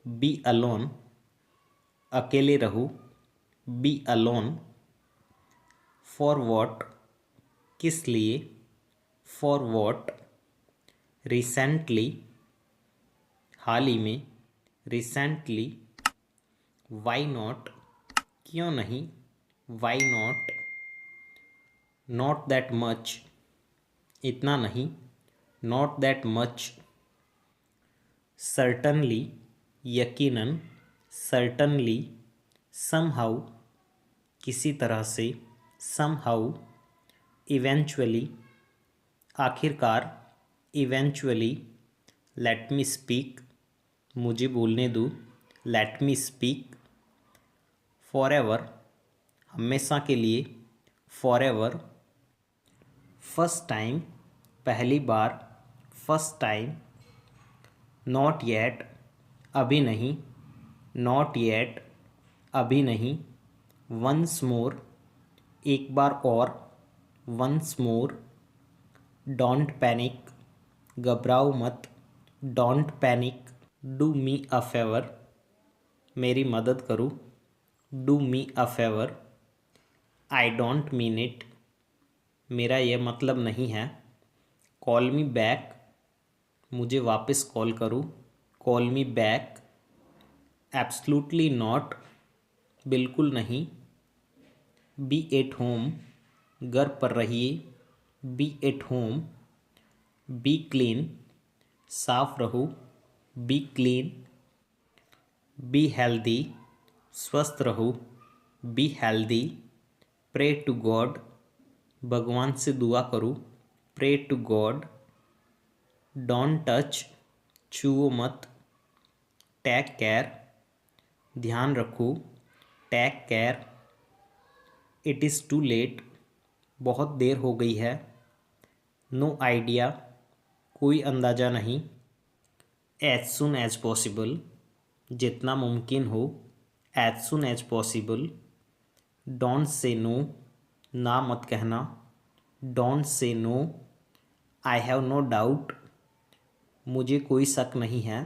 Be alone, अकेले रहो, be alone. For what, किस लिए, फॉर वॉट। रिसेंटली, हाल ही में, रिसेंटली। वाई नॉट, क्यों नहीं, why not. Not that much, इतना नहीं, नॉट दैट मच। सर्टनली, यकीनन, सर्टनली। समहाउ, किसी तरह से, समहाउ। इवेंचुअली, आखिरकार, इवेंचुअली। लेट मी स्पीक, मुझे बोलने दो, लेट मी स्पीक। फॉरएवर, हमेशा के लिए, फॉरएवर। फर्स्ट टाइम, पहली बार, फर्स्ट टाइम। नॉट येट, अभी नहीं, नॉट येट, अभी नहीं। वंस मोर, एक बार और, वंस मोर। डोंट पैनिक, घबराओ मत, don't panic. Do me a favour, मेरी मदद करो, do me a favour. I don't mean it, मेरा यह मतलब नहीं है। कॉल मी बैक, मुझे वापस कॉल करो, call me back. Absolutely not, बिल्कुल नहीं। बी एट होम, घर पर रहिए, be at home. Be clean, साफ रहो, बी क्लीन। बी हेल्दी, स्वस्थ रहो, be healthy. Pray to god, भगवान से दुआ करो, pray to god. Don't touch, छुओ मत। टेक केयर, ध्यान रखो, take care. It is too late, बहुत देर हो गई है। नो आइडिया, कोई अंदाज़ा नहीं। एज सुन एज पॉसिबल, जितना मुमकिन हो, as soon as possible. Don't say no, ना मत कहना, don't say no. I have no doubt, मुझे कोई शक नहीं है,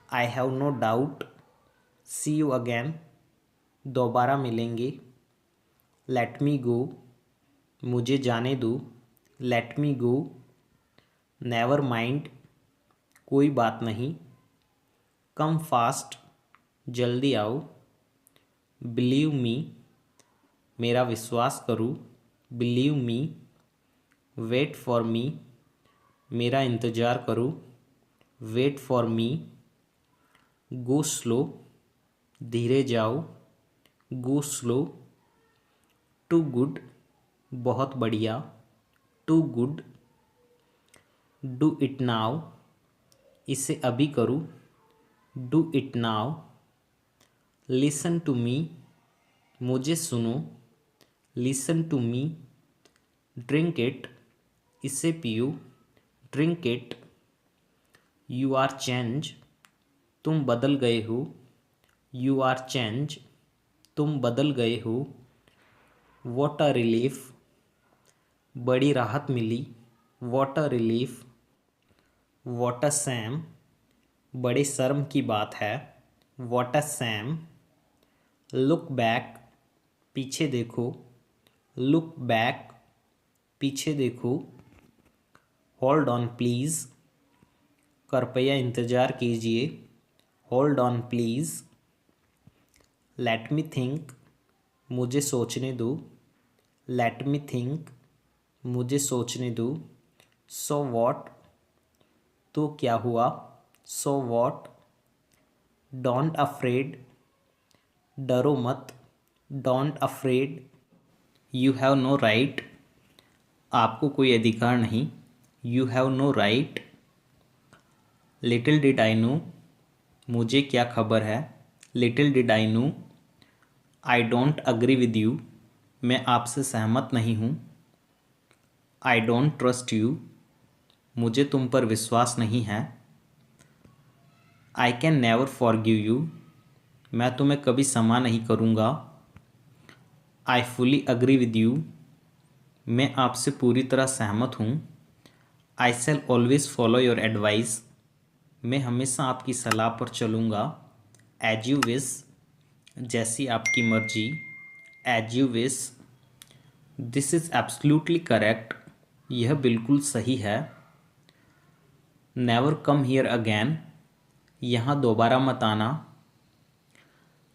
I have no doubt. See you again, दोबारा मिलेंगे। लेट मी गो, मुझे जाने दो, let me go. Never mind, कोई बात नहीं। कम फास्ट, जल्दी आओ। बिलीव मी, मेरा विश्वास करो, believe me. Wait for me, मेरा इंतज़ार करो, wait for me. Go slow, धीरे जाओ, गो स्लो। टू गुड, बहुत बढ़िया, too good. Do it now, इसे अभी करो, do it now. Listen to me, मुझे सुनो, listen to me. Drink it, इसे पियो, drink it. You are change, तुम बदल गए हो, यू आर चेंज, तुम बदल गए हो। वॉट अ रिलीफ, बड़ी राहत मिली, what a relief. What a shame, बड़े शर्म की बात है, what a shame. Look back, पीछे देखो, लुक बैक, पीछे देखो। होल्ड ऑन प्लीज़, कृपया इंतज़ार कीजिए, hold on please. Let me think, मुझे सोचने दो, लेट मी थिंक, मुझे सोचने दो। सो वॉट, तो क्या हुआ, सो वॉट। डोंट अफ्रेड, डरो मत, don't afraid. You have no right, आपको कोई अधिकार नहीं, you have no right. Little did I know, मुझे क्या खबर है, little did I know. I don't agree with you, मैं आपसे सहमत नहीं हूँ। आई डोंट ट्रस्ट यू, मुझे तुम पर विश्वास नहीं है। I can never forgive you, मैं तुम्हें कभी क्षमा नहीं करूँगा। I fully agree with you, मैं आपसे पूरी तरह सहमत हूँ। I shall always follow your advice, मैं हमेशा आपकी सलाह पर चलूँगा। एज यू विश, जैसी आपकी मर्जी, as you wish. This is absolutely correct, यह बिल्कुल सही है। नेवर कम हियर अगैन, यहाँ दोबारा मत आना।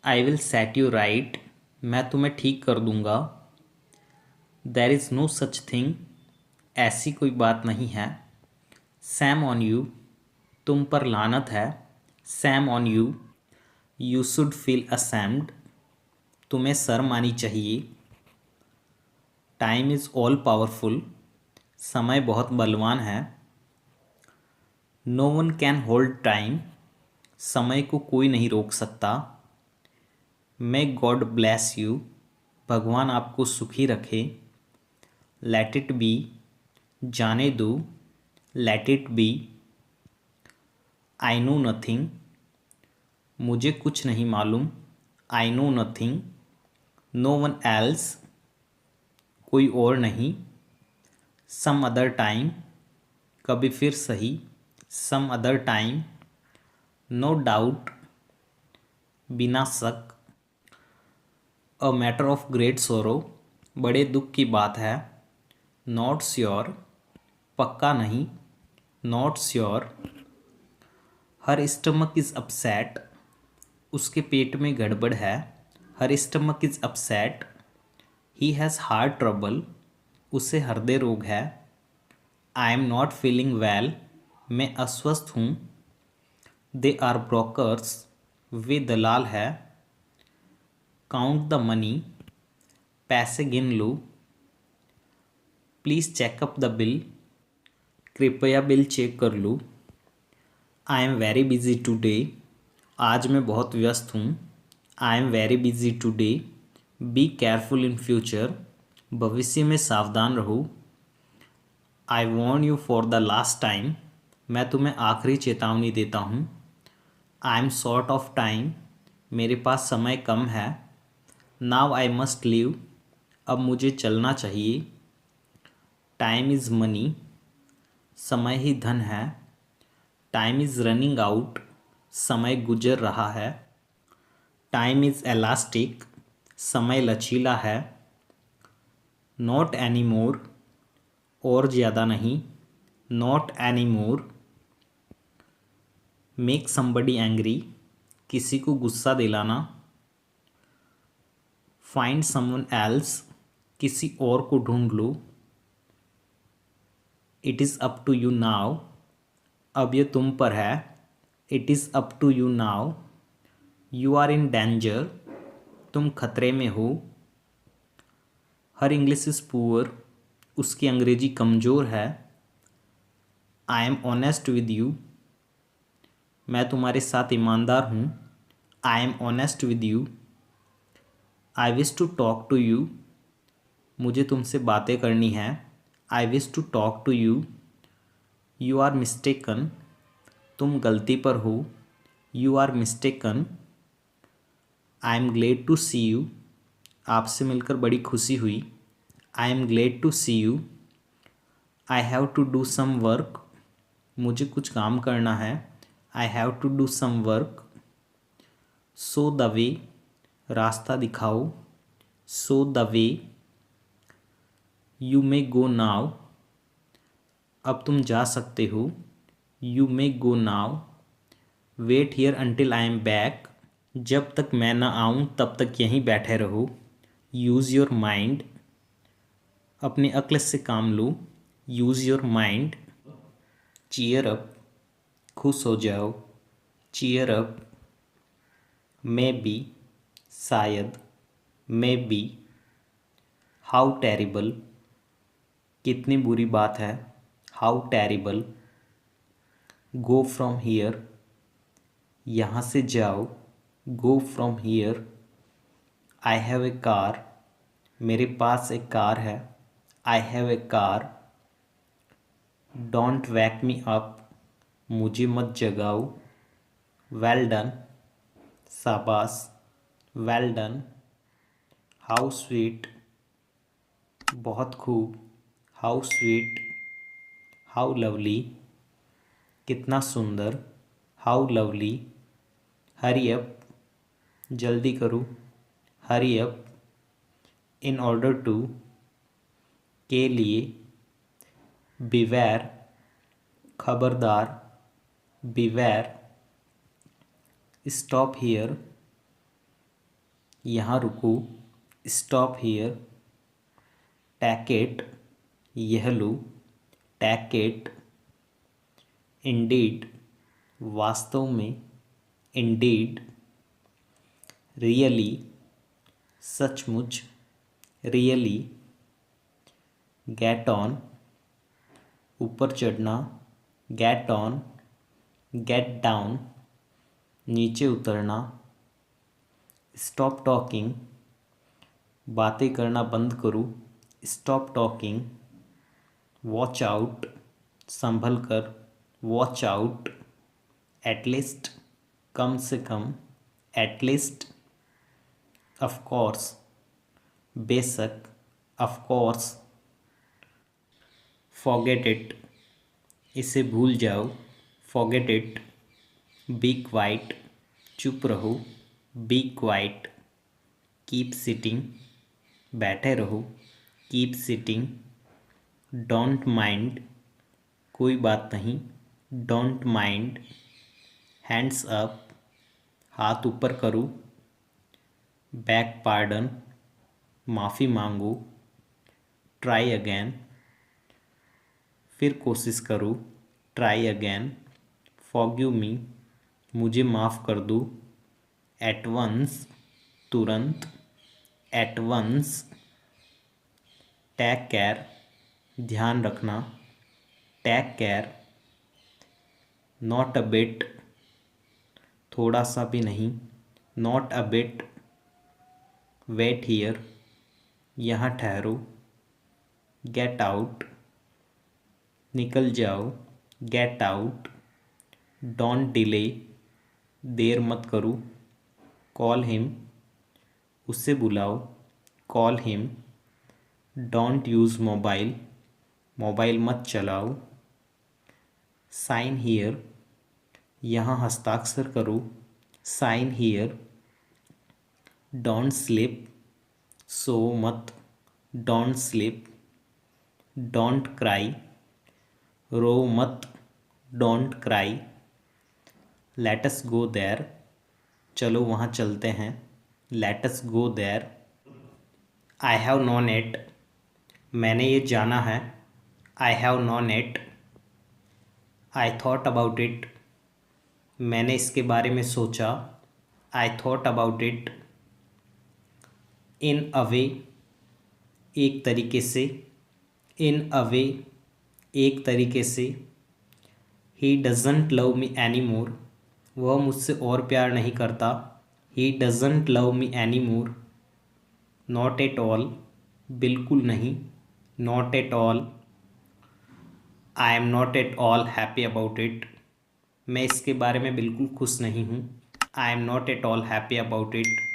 I will set you right, मैं तुम्हें ठीक कर दूंगा। There is no such thing, ऐसी कोई बात नहीं है। सैम ऑन यू, तुम पर लानत है। Sam on you, you should feel assigned, तुम्हें शर्म आनी चाहिए। टाइम इज़ ऑल पावरफुल, समय बहुत बलवान है। No one can hold time, समय को कोई नहीं रोक सकता। मे गॉड ब्लेस यू, भगवान आपको सुखी रखे। लेट इट बी, जाने दो। Let it be. I know nothing, मुझे कुछ नहीं मालूम। I know nothing. No one else, कोई और नहीं। सम अदर टाइम, कभी फिर सही। Some other time. No doubt, बिना शक। अ मैटर ऑफ ग्रेट सोरो, बड़े दुख की बात है। नॉट श्योर, पक्का नहीं। Not sure. Her stomach is upset, उसके पेट में गड़बड़ है। Her stomach is upset. He has heart trouble, उसे हृदय रोग है। I am not feeling well, मैं अस्वस्थ हूँ। दे आर ब्रोकर्स, वे दलाल है। काउंट द मनी, पैसे गिन लो। प्लीज़ चेकअप द बिल, कृपया बिल चेक कर लो। I am very busy today, आज मैं बहुत व्यस्त हूँ। I am very busy today. Be careful in future, भविष्य में सावधान रहो। I warn you for the last time, मैं तुम्हें आखिरी चेतावनी देता हूँ। I am short of time, मेरे पास समय कम है। नाउ आई मस्ट लीव, अब मुझे चलना चाहिए। टाइम इज़ मनी, समय ही धन है। टाइम इज़ रनिंग आउट, समय गुजर रहा है। टाइम इज़ एलास्टिक, समय लचीला है। नॉट एनी मोर, और ज़्यादा नहीं। Not any more. Make somebody angry, किसी को गुस्सा दिलाना। फाइंड समवन एल्स, किसी और को ढूंढ लो। It is up to you now, अब ये तुम पर है। It is up to you now. You are in danger, तुम खतरे में हो। हर इंग्लिश इज़ पुअर, उसकी अंग्रेजी कमज़ोर है। I am honest with you, मैं तुम्हारे साथ ईमानदार हूँ। I am honest with you. I wish to talk to you, मुझे तुमसे बातें करनी है। I wish to talk to you. You are mistaken, तुम गलती पर हो। You are mistaken. I am glad to see you, आपसे मिलकर बड़ी खुशी हुई। I am glad to see you. I have to do some work, मुझे कुछ काम करना है। I have to do some work. Show the way, रास्ता दिखाओ। Show the way. You may go now, अब तुम जा सकते हो। You may go now. Wait here until I am back, जब तक मैं ना आऊँ तब तक यहीं बैठे रहो। यूज़ योर माइंड, अपने अक्ल से काम लो। Use your mind. Cheer up, खुश हो जाओ। Cheer up. मे बी, शायद। May be. हाउ टेरिबल, कितनी बुरी बात है। How terrible. Go from here, यहाँ से जाओ। गो from here. I have a car, मेरे पास एक कार है। I have a car. Don't wake me up, मुझे मत जगाओ। वेल डन, शाबाश। Well done. हाउ स्वीट, बहुत खूब। How sweet. हाउ लवली, कितना सुंदर। How lovely. हरी अप, जल्दी करो, hurry up. In order to, के लिए। बिवेयर, खबरदार, बिवेयर। स्टॉप हियर, यहाँ रुको, स्टॉप हियर। टैकेट, यह लो, टैकेट। इंडीड, वास्तव में, इंडीड। रियली, सचमुच, रियली। गेट ऑन, ऊपर चढ़ना, गेट ऑन। गेट डाउन, नीचे उतरना। स्टॉप टॉकिंग, बातें करना बंद करो, स्टॉप टॉकिंग। वॉच आउट, संभल कर, वॉच आउट। एटलीस्ट, कम से कम, एटलीस्ट। ऑफ कोर्स, बेशक, ऑफ कोर्स। फॉरगेट इट, इसे भूल जाओ, फॉरगेट इट। बी क्वाइट, चुप रहो, बी क्वाइट। कीप सिटिंग, बैठे रहो, कीप सिटिंग। डोंट माइंड, कोई बात नहीं, डोंट माइंड। हैंड्स अप, हाथ ऊपर करो। बैक पार्डन, माफ़ी मांगो। ट्राई अगेन, फिर कोशिश करो, ट्राई अगेन। फॉरगिव मी, मुझे माफ़ कर दो। एट वंस, तुरंत, एट वंस। टेक केयर, ध्यान रखना, take care. Not a bit, थोड़ा सा भी नहीं, not a bit. Wait here, यहाँ ठहरो। गेट आउट, निकल जाओ, गेट आउट। डोंट डिले, देर मत करो। कॉल हिम, उससे बुलाओ, call him. Don't use mobile, मोबाइल मत चलाओ। साइन हियर, यहाँ हस्ताक्षर करो, साइन हियर। डोंट स्लिप, सो मत, डोंट स्लिप। डोंट क्राई, रो मत, don't cry. Let us go there, चलो वहाँ चलते हैं, let us go there. I have known it, मैंने ये जाना है, I have known it. I thought about it, मैंने इसके बारे में सोचा, I thought about it. In a way, एक तरीके से, इन अ वे, एक तरीके से। He doesn't love me any more, वह मुझसे और प्यार नहीं करता, he doesn't love me any more. Not at all, बिल्कुल नहीं, not at all. I am not at all happy about it, मैं इसके बारे में बिल्कुल खुश नहीं हूँ, I am not at all happy about it.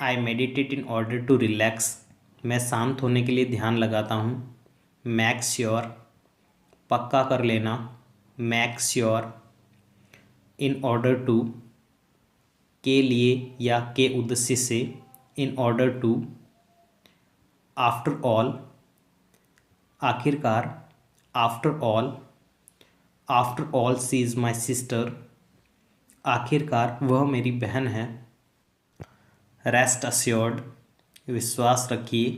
I meditate in order to relax, मैं शांत होने के लिए ध्यान लगाता हूँ। मैक श्योर, पक्का कर लेना, make sure. In order to, के लिए या के उद्देश्य से, in order to. After all, आखिरकार, after all. After all she is my sister, आखिरकार वह मेरी बहन है। रेस्ट अस्योर्ड, विश्वास रखिए,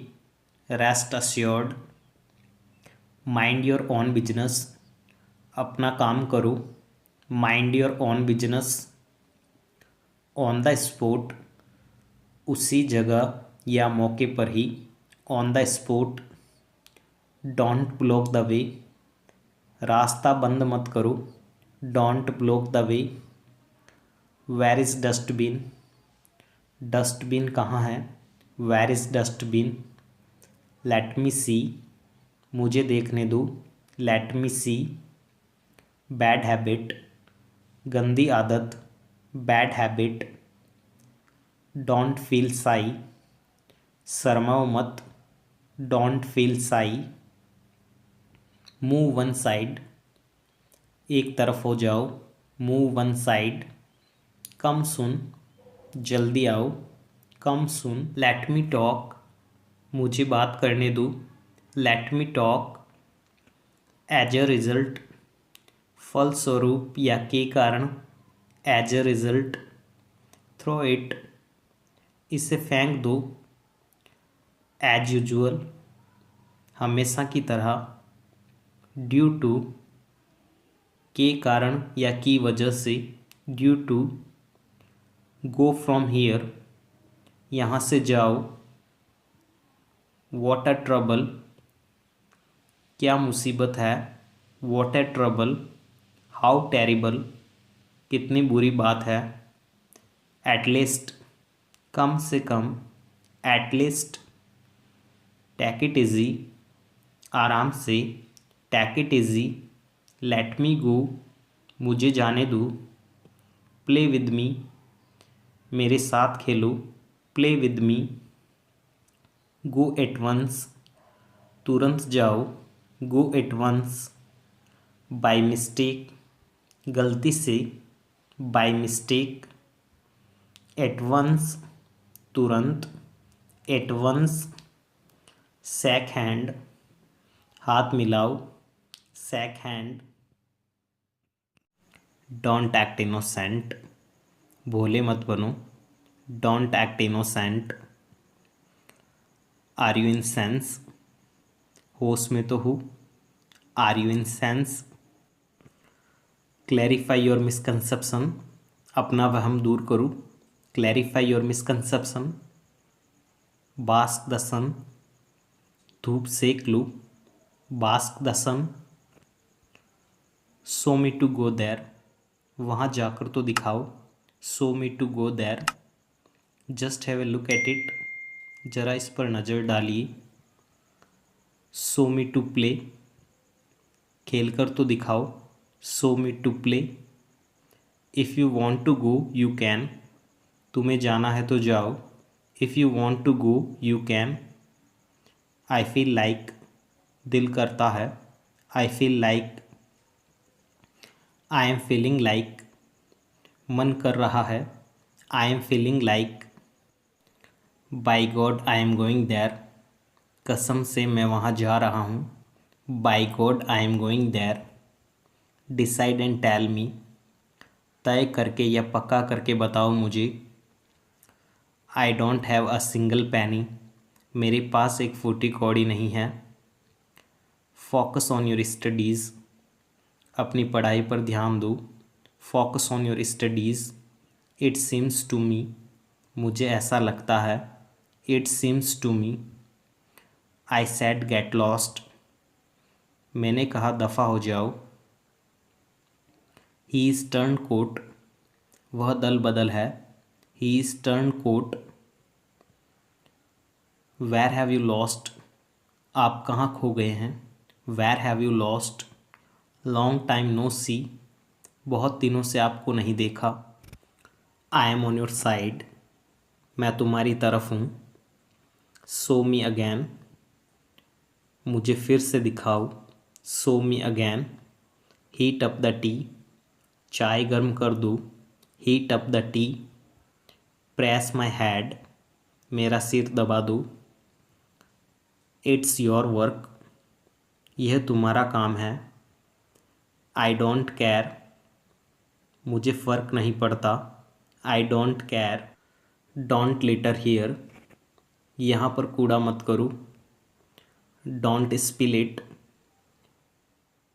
rest assured. Mind your own business, अपना काम करो, mind your own business. On the spot, उसी जगह या मौके पर ही, on the spot. Don't block the way, रास्ता बंद मत करो, don't block the way. Where is dustbin, dustbin कहाँ है, where is dustbin. Let me see, मुझे देखने दो, let me see. Bad habit, गंदी आदत, bad habit. Don't feel shy, शर्माओ मत, don't feel shy. Move one side, एक तरफ हो जाओ, move one side. Come soon, जल्दी आओ, कम सुन, लेट मी टॉक, मुझे बात करने दो, let me talk, as a result, फलस्वरूप या के कारण, as a result, throw it, इसे फेंक दो, एज यूजुअल, हमेशा की तरह, ड्यू टू, के कारण या की वजह से, due to, go from here, यहाँ से जाओ, वॉट अ ट्रबल, क्या मुसीबत है, what a trouble, how terrible, कितनी बुरी बात है, एटलीस्ट, कम से कम, एटलीस्ट, टेक इट इजी, आराम से, take it easy, let me go, मुझे जाने दो, प्ले विद मी, मेरे साथ खेलो, play with me, go at once, तुरंत जाओ, go at once, by mistake, गलती से, बाय मिस्टेक, एट वंस, तुरंत, एट वंस, शेक हैंड, हाथ मिलाओ, shake hand, don't act innocent, भोले मत बनो, don't act innocent, are you in sense, होश में तो हो, are you in sense, clarify your misconception, अपना वहम दूर करो, clarify your misconception, bask the sun, धूप सेक लो, bask the sun, show me to go there, वहाँ जाकर तो दिखाओ, show me to go there, just have a look at it, ज़रा इस पर नज़र डालिए, शो मी टू प्ले, खेल कर तो दिखाओ, show me to play, if you want to go you can, तुम्हें जाना है तो जाओ, if you want to go you can, I feel like, दिल करता है, I feel like, I am feeling like, मन कर रहा है, I am feeling like, by God I am going there, कसम से मैं वहाँ जा रहा हूँ, by God I am going there, decide and tell me, तय करके या पक्का करके बताओ मुझे, I don't have a single पैनी, मेरे पास एक फूटी कौड़ी नहीं है, फोकस ऑन योर स्टडीज़, अपनी पढ़ाई पर ध्यान दो, focus on your studies, it seems to me, मुझे ऐसा लगता है, it seems to me, I said get lost, मैंने कहा दफ़ा हो जाओ, ही इज़ टर्न कोट, वह दल बदल है, he is turncoat, where have you lost, आप कहाँ खो गए हैं, where have you lost, long time no see, बहुत दिनों से आपको नहीं देखा, I am on your side, मैं तुम्हारी तरफ हूँ, शो मी अगैन, मुझे फिर से दिखाओ, show me again, heat up the T, चाय गर्म कर दो, heat up the T, press my head, मेरा सिर दबा दो, इट्स योर वर्क, यह तुम्हारा काम है, आई डोंट केयर, मुझे फ़र्क नहीं पड़ता, I don't care, don't litre here, यहाँ पर कूड़ा मत करो, डोंट स्पिल इट,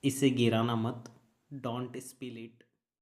इसे गिराना मत, डोंट स्पिल इट।